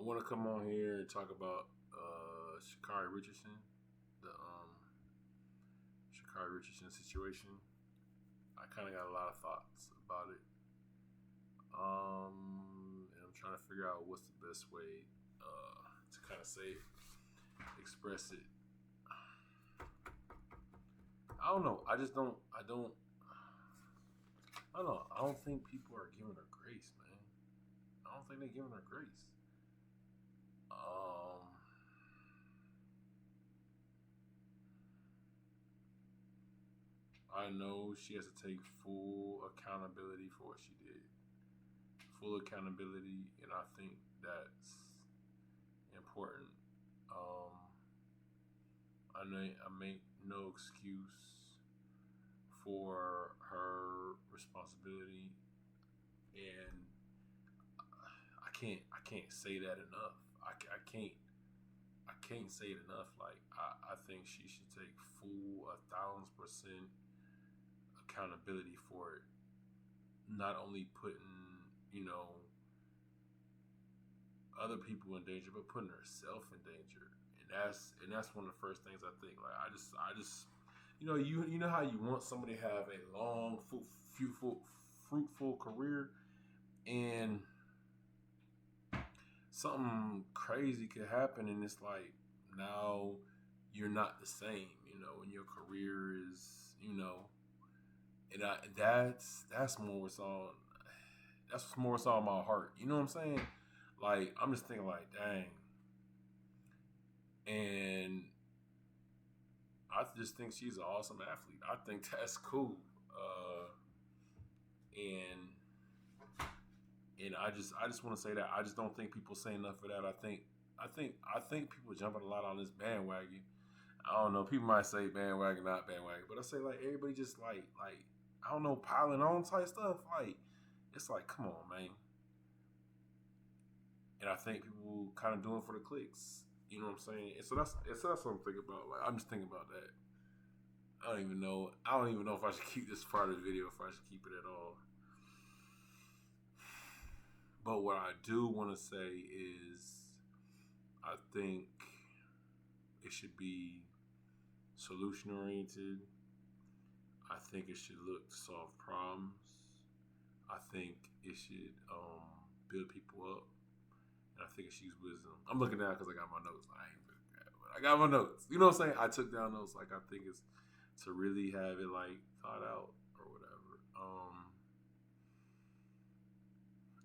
I want to come on here and talk about Sha Carri Richardson, the Sha Carri Richardson situation. I kind of got a lot of thoughts about it, and I'm trying to figure out what's the best way to kind of say it, express it. I don't know. I just don't. I don't. I don't know. I don't think people are giving her grace, man. I don't think they're giving her grace. Um, I know she has to take full accountability for what she did. Full accountability, and I think that's important. Um, I make no excuse for her responsibility, and I can't say that enough. I can't say it enough. Like I think she should take full 1,000% accountability for it. Not only putting other people in danger, but putting herself in danger. And that's one of the first things I think. Like I just you know how you want somebody to have a long, fruitful career, and something crazy could happen, and it's like now you're not the same, and your career is, and that's more what's on my heart. You know what I'm saying? Like I'm just thinking, like, dang, and I just think she's an awesome athlete. I think that's cool, and I just want to say that I just don't think people say enough of that. I think people jumping a lot on this bandwagon. I don't know. People might say bandwagon, not bandwagon, but I say like everybody just like I don't know, piling on type stuff. Like it's like, come on, man. And I think people kind of doing it for the clicks. You know what I'm saying? And so that's what I'm thinking about. Like I'm just thinking about that. I don't even know. I don't even know if I should keep this part of the video, if I should keep it at all. But what I do want to say is, I think it should be solution oriented. I think it should look to solve problems. I think it should build people up, and I think it should use wisdom. I'm looking down because I got my notes. I ain't looking at it, but I got my notes. You know what I'm saying? I took down notes. Like I think it's to really have it like thought out or whatever.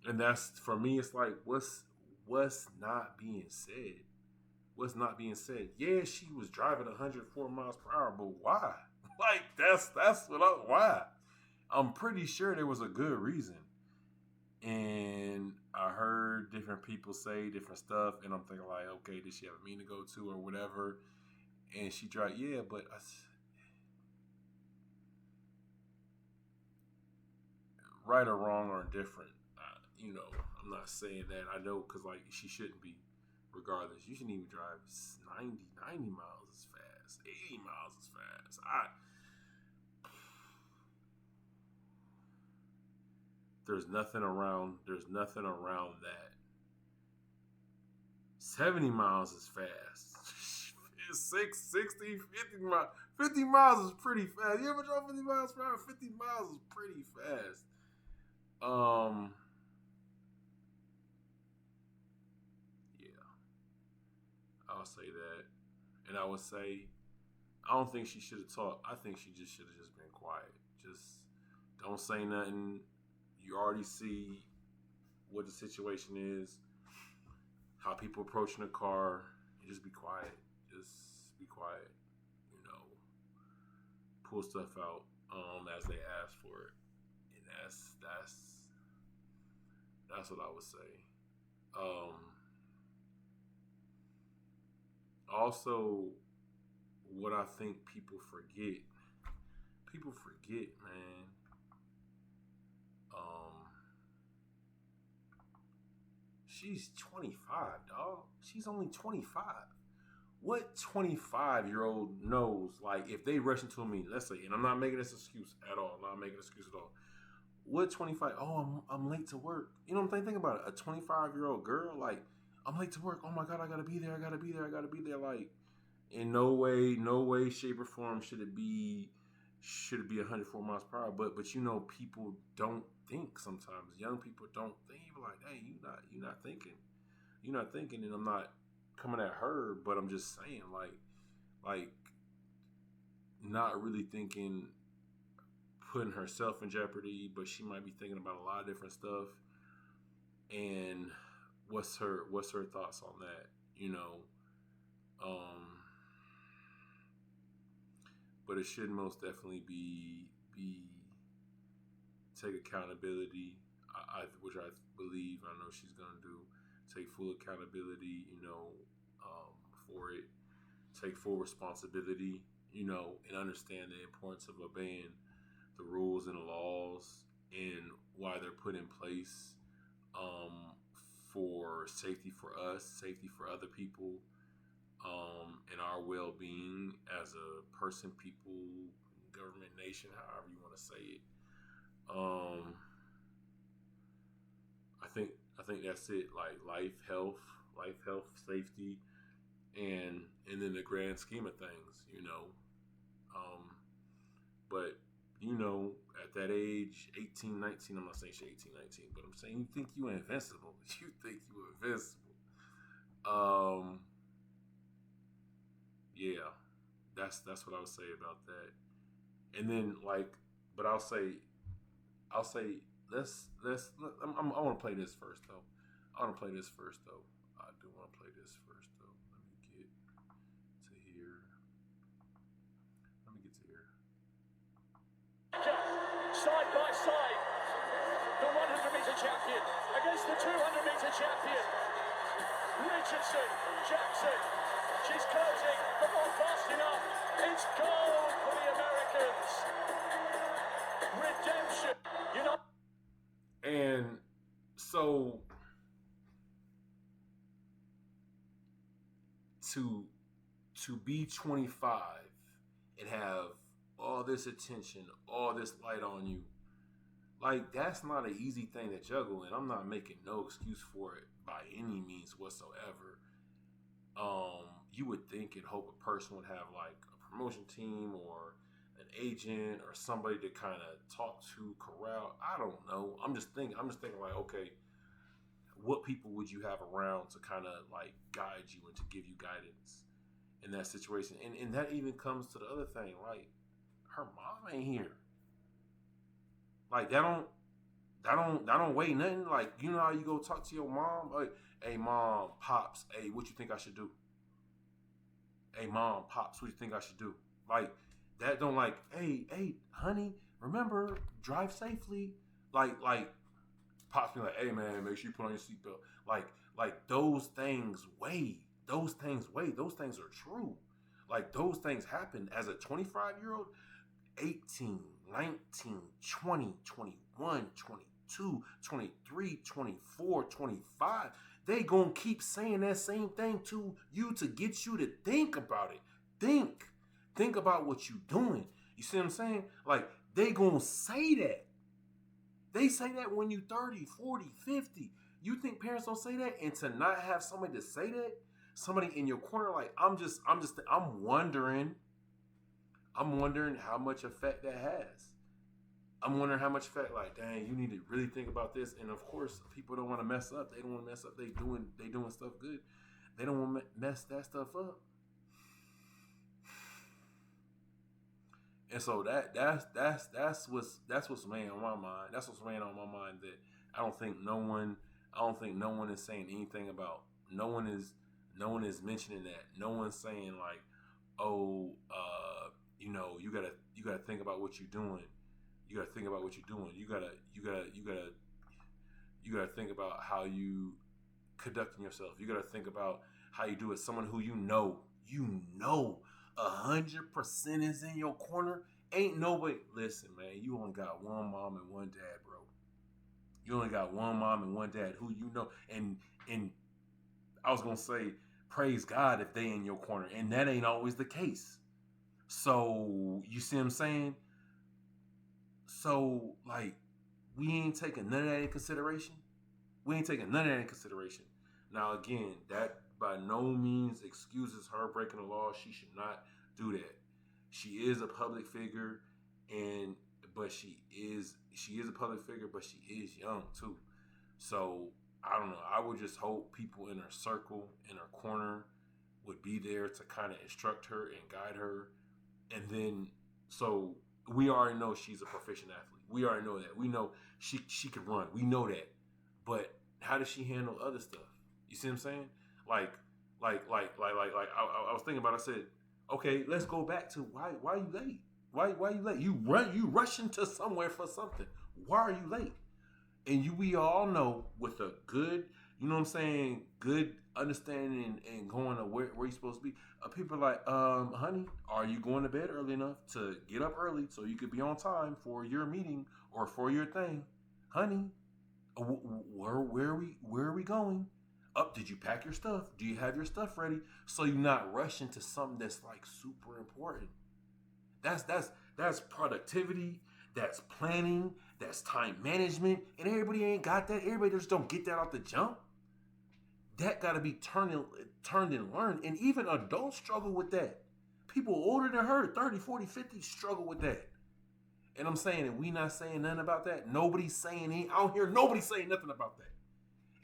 And that's for me. It's like what's not being said. What's not being said? Yeah, she was driving 104 miles per hour, but why? Like that's why. I'm pretty sure there was a good reason. And I heard different people say different stuff, and I'm thinking like, okay, did she have a mean to go to or whatever? And she tried, yeah, but right or wrong or indifferent. I'm not saying that. I know because like she shouldn't be. Regardless, you shouldn't even drive 90 miles as fast, 80 miles as fast. There's nothing around that. 70 miles is fast. 60, 50 miles. 50 miles is pretty fast. You ever drove 50 miles per hour? 50 miles is pretty fast. Yeah, I'll say that. And I would say, I don't think she should have talked. I think she just should have just been quiet. Just don't say nothing. You already see what the situation is, how people approaching the car. And just be quiet. Just be quiet. You know, pull stuff out as they ask for it, and that's what I would say. Um, Also, what I think people forget, man. Um, she's 25, dog. She's only 25. What 25-year-old knows, like, if they rush into a meeting, let's say, and I'm not making this excuse at all, I'm not making an excuse at all. What 25? Oh, I'm late to work. You know what I'm saying? Think about it. A 25-year-old girl, like, I'm late to work. Oh my God, I gotta be there. I gotta be there. I gotta be there. Like, in no way, shape, or form should it be 104 miles per hour. But you know, people don't think sometimes. Young people don't think. Like, hey, you're not thinking. You're not thinking, and I'm not coming at her, but I'm just saying, like not really thinking, putting herself in jeopardy, but she might be thinking about a lot of different stuff. And what's her thoughts on that? You know, um, but it should most definitely be take accountability. Which I believe I know she's gonna do. Take full accountability, for it. Take full responsibility, and understand the importance of obeying the rules and the laws and why they're put in place, um, for safety for us, safety for other people, and our well-being as a person, people, government, nation, however you want to say it. Um, I think that's it. Like life, health, safety, and then the grand scheme of things, Um, but at that age, 18, 19, I'm not saying she's 18, 19, but I'm saying you think you invincible. You think you invincible. Um, yeah, that's what I would say about that. And then but I'll say I want to play this first though. I want to play this first though. I do want to play this first though. Let me get to here. Let me get to here. Side by side, the 100-meter champion against the 200-meter champion. Richardson, Jackson, she's closing, but not fast enough. It's gold for the Americans. Redemption, And so to be 25 and have all this attention, all this light on you, like that's not an easy thing to juggle, and I'm not making no excuse for it by any means whatsoever. You would think and hope a person would have like a promotion team or an agent or somebody to kind of talk to, corral. I don't know. I'm just thinking like, okay, what people would you have around to kind of like guide you and to give you guidance in that situation? And that even comes to the other thing, like her mom ain't here. Like that don't weigh nothing. Like, you know how you go talk to your mom? Like, hey mom, pops, hey, what you think I should do? Hey mom, pops, what you think I should do? Like that don't like, hey, honey, remember, drive safely. Like pops be like, hey man, make sure you put on your seatbelt. Like those things weigh. Those things weigh. Those things are true. Like those things happen as a 25-year-old, 18, 19, 20, 21, 22, 23, 24, 25. They gonna keep saying that same thing to you to get you to think about it. Think about what you doing. You see what I'm saying? Like they gonna say that. They say that when you 30, 40, 50. You think parents don't say that? And to not have somebody to say that, somebody in your corner, like I'm wondering how much effect that has. I'm wondering how much effect, like, dang, you need to really think about this. And of course, people don't want to mess up. They don't want to mess up. They doing stuff good. They don't want to mess that stuff up. And so that's what's weighing on my mind. That's what's weighing on my mind. That I don't think no one is saying anything about. No one is mentioning that. No one's saying like, oh, you gotta think about what you're doing. You gotta think about what you're doing. You gotta think about how you conducting yourself. You gotta think about how you do it. Someone who you know 100% is in your corner. Ain't nobody. Listen, man, you only got one mom and one dad, bro. You only got one mom and one dad who you know. And I was gonna say, praise God if they in your corner, and that ain't always the case. So you see what I'm saying? So like, we ain't taking none of that in consideration. Now, again, that by no means excuses her breaking the law. She should not do that. She is a public figure, and but she is a public figure, but she is young too. So I don't know. I would just hope people in her circle, in her corner, would be there to kind of instruct her and guide her. And then, so we already know she's a proficient athlete. We already know that. We know she can run. We know that. But how does she handle other stuff? You see what I'm saying? Like, I was thinking about. I said, okay, let's go back to why are you late? Why are you late? You rushing to somewhere for something. Why are you late? And we all know with a good, you know what I'm saying, good understanding and going to where you're supposed to be. People are like, honey, are you going to bed early enough to get up early so you could be on time for your meeting or for your thing? Honey, where are we going? Up, did you pack your stuff? Do you have your stuff ready? So you're not rushing to something that's like super important. That's productivity. That's planning. That's time management. And everybody ain't got that. Everybody just don't get that off the jump. That got to be turned and learned. And even adults struggle with that. People older than her, 30, 40, 50, struggle with that. And I'm saying, and we not saying nothing about that. Nobody's saying anything. I don't hear nobody saying nothing about that.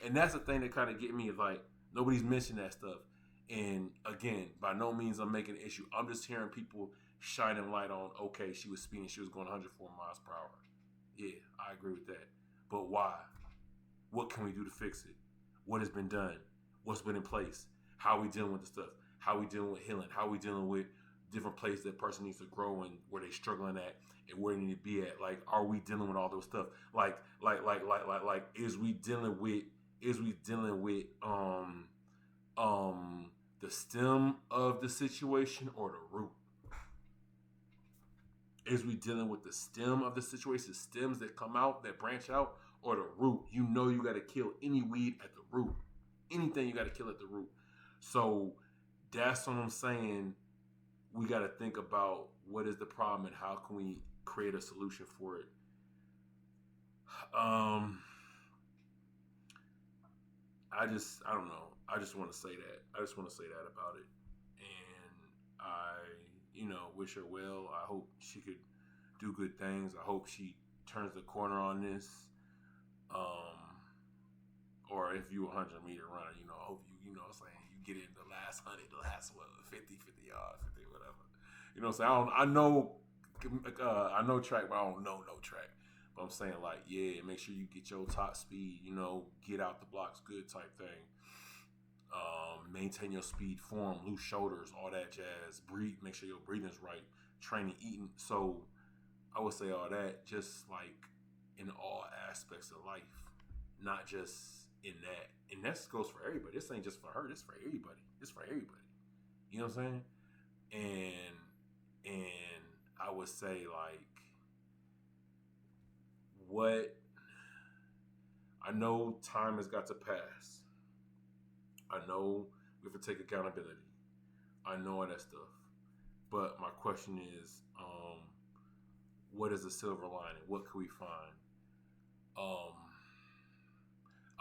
And that's the thing that kind of get me is like, nobody's mentioning that stuff. And again, by no means I'm making an issue. I'm just hearing people shining light on, okay, she was speeding. She was going 104 miles per hour. Yeah, I agree with that. But why? What can we do to fix it? What has been done? What's been in place? How are we dealing with the stuff? How are we dealing with healing? How are we dealing with different places that person needs to grow and where they're struggling at and where they need to be at? Like, are we dealing with all those stuff? Like, is we dealing with the stem of the situation or the root? Is we dealing with the stem of the situation, stems that come out, that branch out, or the root? You know you got to kill any weed at the root. Anything you got to kill at the root. So that's what I'm saying. We got to think about what is the problem and how can we create a solution for it. I don't know. I just want to say that. I just want to say that about it. And I wish her well. I hope she could do good things. I hope she turns the corner on this. Or if you a 100-meter runner, I hope you know what I'm saying, you get in the last 100, the last 50 yards, 50 whatever. You know what I'm saying? I know track, but I don't know no track. But I'm saying, like, yeah, make sure you get your top speed, get out the blocks good type thing. Maintain your speed, form, loose shoulders, all that jazz. Breathe, make sure your breathing's right. Training, eating. So I would say all that, just like in all aspects of life, not just in that. And that goes for everybody. This ain't just for her. This for everybody. It's for everybody. You know what I'm saying? And I would say, like, what I know time has got to pass. I know we have to take accountability. I know all that stuff. But my question is, what is the silver lining? What can we find? I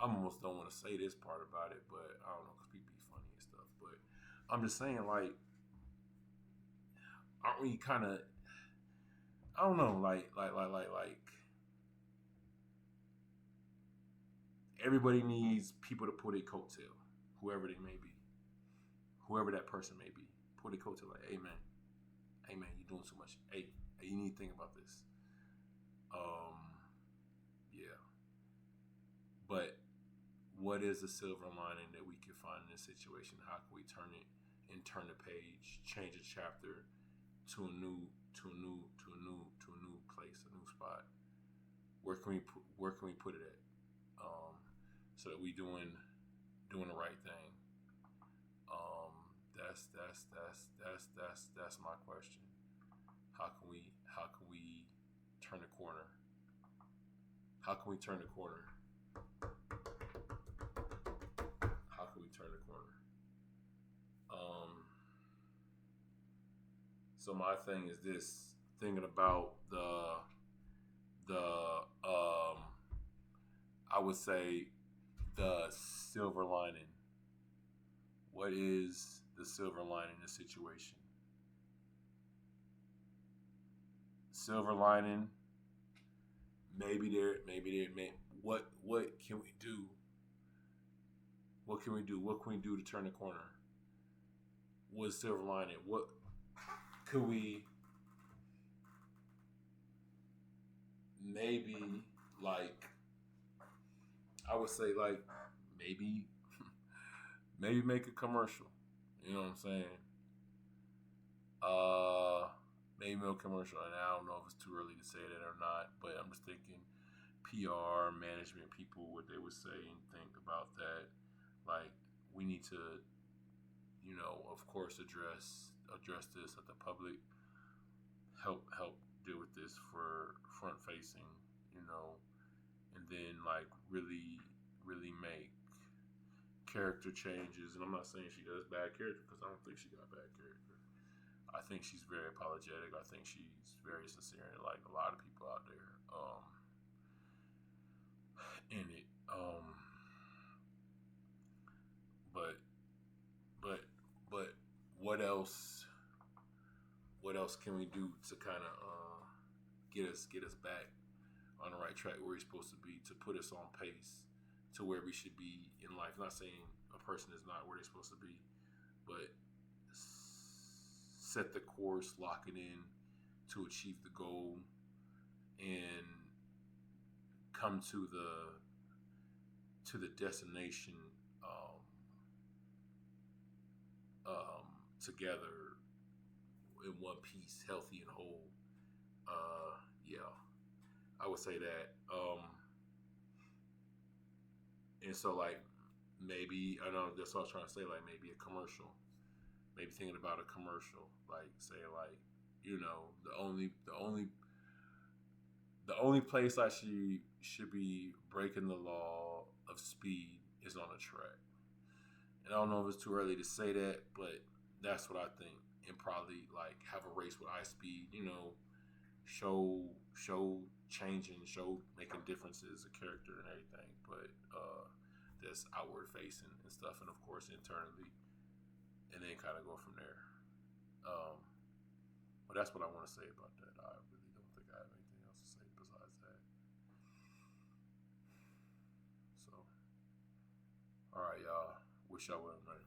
almost don't want to say this part about it, but I don't know, because people be funny and stuff. But I'm just saying, like, aren't we kind of, I don't know, like, everybody needs people to pull their coattail, whoever they may be, whoever that person may be. Pull their coattail, like, hey man, you're doing too much. Hey, you need to think about this. Yeah. But what is the silver lining that we can find in this situation? How can we turn it and turn the page, change a chapter to a new place, a new spot? Where can we put it at? So that we doing the right thing. That's my question. How can we turn the corner? How can we turn the corner? How can we turn the corner? So my thing is this: thinking about the I would say the silver lining. What is the silver lining in the situation? Silver lining. Maybe there. What can we do? What can we do? What can we do to turn the corner? What's silver lining? What could we maybe like? I would say like maybe maybe make a commercial. You know what I'm saying? Maybe make a commercial, and I don't know if it's too early to say that or not. But I'm just thinking, PR management people, what they would say and think about that. Like we need to, of course, address this at the public. Help deal with this for front facing, and then like really make character changes. And I'm not saying she does bad character because I don't think she got bad character. I think she's very apologetic. I think she's very sincere, like a lot of people out there in it. But but what else? What else can we do to kind of get us back on the right track where we're supposed to be, to put us on pace to where we should be in life? Not saying a person is not where they're supposed to be, but set the course, lock it in to achieve the goal, and come to the destination together in one piece, healthy and whole. Yeah, I would say that. And so like maybe I know that's what I was trying to say. Like maybe a commercial. Maybe thinking about a commercial, like say like the only place I should be breaking the law of speed is on a track. And I don't know if it's too early to say that, but that's what I think. And probably like have a race with high speed, show changing, show making differences, a character and everything. But that's outward facing and stuff, and of course internally, and then kind of go from there. But that's what I want to say about that. I really don't think I have anything else to say besides that. So, all right, y'all. Wish y'all well, man.